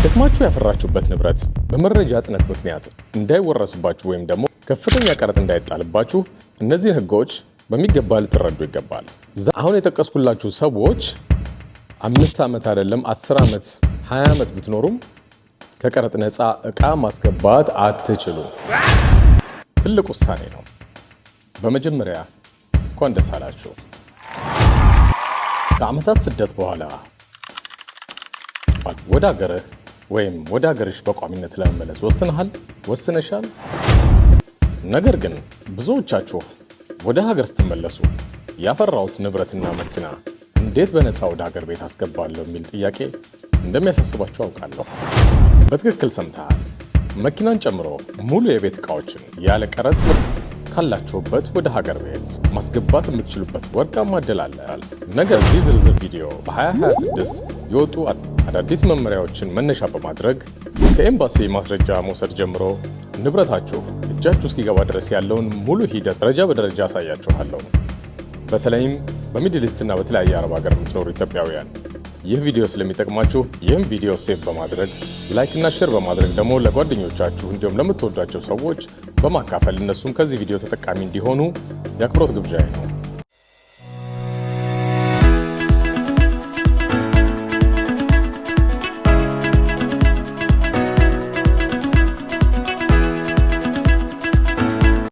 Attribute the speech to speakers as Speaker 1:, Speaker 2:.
Speaker 1: ደክማችሁ ያፈራችሁበት ንብረት በመረጃ እጥረት ምክንያት እንዳይወረስባችሁ ወይም ደግሞ ከፍተኛ ቀረጥ እንዳይጣልባችሁ እነዚህን ህጎች በሚገባ ልትረዱ ይገባል። አሁን የጠቀስኩላችሁ ሰዎች 5 ዓመት አይደለም 10 ዓመት 20 ዓመት ብትኖሩም ከቀረጥ ነፃ ዕቃ ማስገባት አትችሉም። ትልቅ ውሳኔ ነው። በመጀመሪያ እንኳን ደስ አላችሁ። ከዓመታት ስደት በኋላ ወደ ሀገርህ ወይም ወደ ሀገርሽ በቋሚነት ለመመለስ ወስነሻል? ነገር ግን ብዙዎቻችሁ ወደ ሀገር ስትመለሱ ያፈራሁት ንብረትና መኪና እንዴት በነፃ ወደ ሀገር ቤት አስገባለሁ የሚል ጥያቄ እንደሚያሳስባችሁ አውቃለሁ። በትክክል ሰምተሃል። መኪናን ጨምሮ ሙሉ የቤት ዕቃዎችን ያለ ቀረጥ ካላችሁበት ወደ ሀገር ቤት ማስገባት የምትችሉበት ወርቃማ ዕድል አለ። ነገር ግን ይህ ዝርዝር ቪዲዮ በ2026 የወጡ አዳዲስ መመሪያዎችን መነሻ በማድረግ ከኤምባሲ ማስረጃ መውሰድ ጀምሮ ንብረታችሁ እጃችሁ እስኪገባ ድረስ ያለውን ሙሉ ሂደት ደረጃ በደረጃ አሳያችኋለሁ። በተለይም በሚድል ኢስትና በተለያየ አረብ ሀገር የምትኖሩ ኢትዮጵያውያን ይህ ቪዲዮ ስለሚጠቅማችሁ ይህም ቪዲዮ ሴቭ በማድረግ ላይክ እና ሼር በማድረግ ደግሞ ለጓደኞቻችሁ እንዲሁም ለምትወዷቸው ሰዎች በማካፈል እነሱም ከዚህ ቪዲዮ ተጠቃሚ እንዲሆኑ የአክብሮት ግብዣዬ ነው።